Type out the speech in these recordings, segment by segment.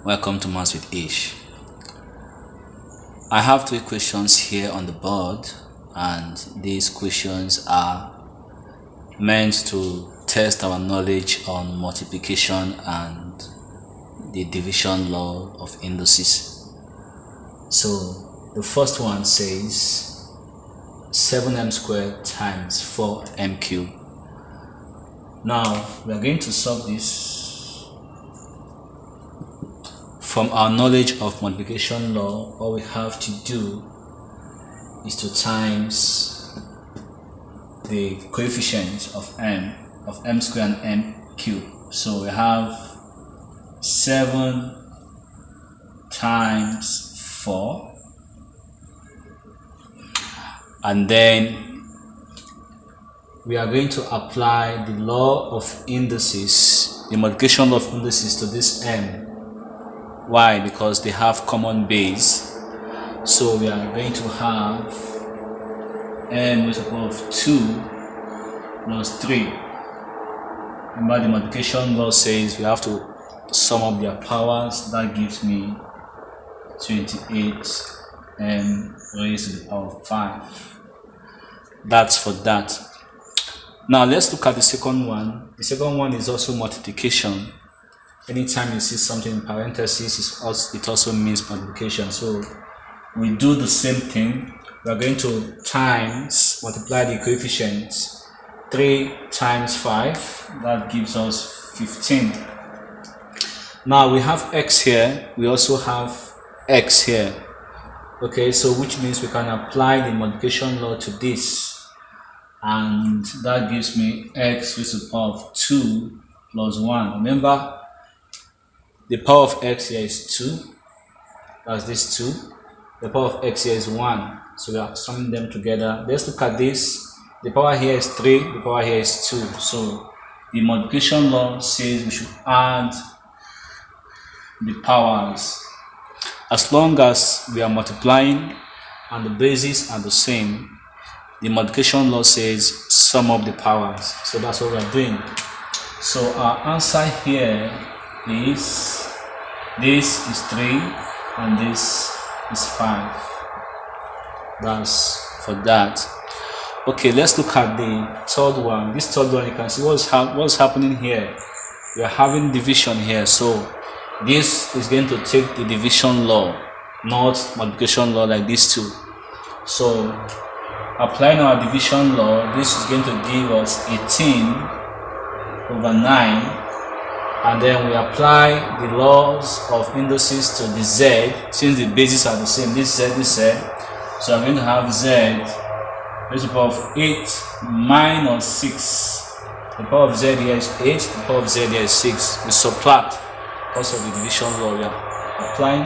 Welcome to Maths with Ish. I have three questions here on the board, and these questions are meant to test our knowledge on multiplication and the division law of indices. So the first one says 7m squared times 4m cubed. Now we are going to solve this from our knowledge of multiplication law. All we have to do is to times the coefficients of m squared and m cubed. So we have 7 times 4, and then we are going to apply the law of indices, the multiplication law of indices, to this m. Why? Because they have common base. So we are going to have m raised to the power of 2 plus 3. Remember, the multiplication law says we have to sum up their powers. That gives me 28 m raised to the power of 5. That's for that. Now let's look at the second one. The second one is also multiplication. Anytime you see something in parentheses, it also means multiplication. So we do the same thing. We are going to multiply the coefficients. 3 times 5, that gives us 15. Now we have x here, we also have x here. Okay, so which means we can apply the multiplication law to this, and that gives me x raised to the power of 2 plus 1. Remember, the power of x here is 2, that's this 2. The power of x here is 1, so we are summing them together. Let's look at this. The power here is 3, the power here is 2. So the multiplication law says we should add the powers. As long as we are multiplying and the bases are the same, the multiplication law says sum up the powers. So that's what we are doing. So our answer here is, this is 3 and this is 5. That's for that. Okay, let's look at the third one. This third one, you can see what's happening here. We are having division here, so this is going to take the division law, not multiplication law like these two. So applying our division law, this is going to give us 18 over 9. And then we apply the laws of indices to the z, since the bases are the same, this z, this z. So I'm going to have z raised to the power of 8 minus 6. The power of z here is 8, the power of z here is 6. We subtract because of the division law we are applying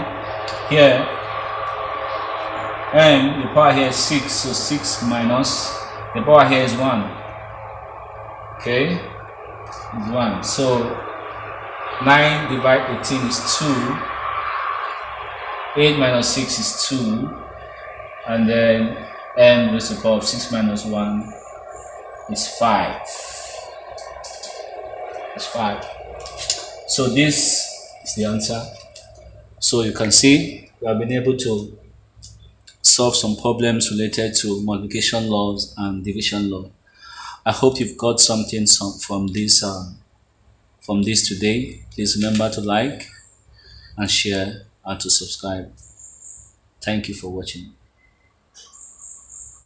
here. And the power here is 6, so 6 minus, the power here is 1. Okay, is 1. So 9 divided 18 is 2. 8 minus 6 is 2. And then m raised to the power of 6 minus 1 is 5. It's 5. So this is the answer. So you can see we have been able to solve some problems related to multiplication laws and division law. I hope you've got something from this today. Please remember to like and share and to subscribe. Thank you for watching.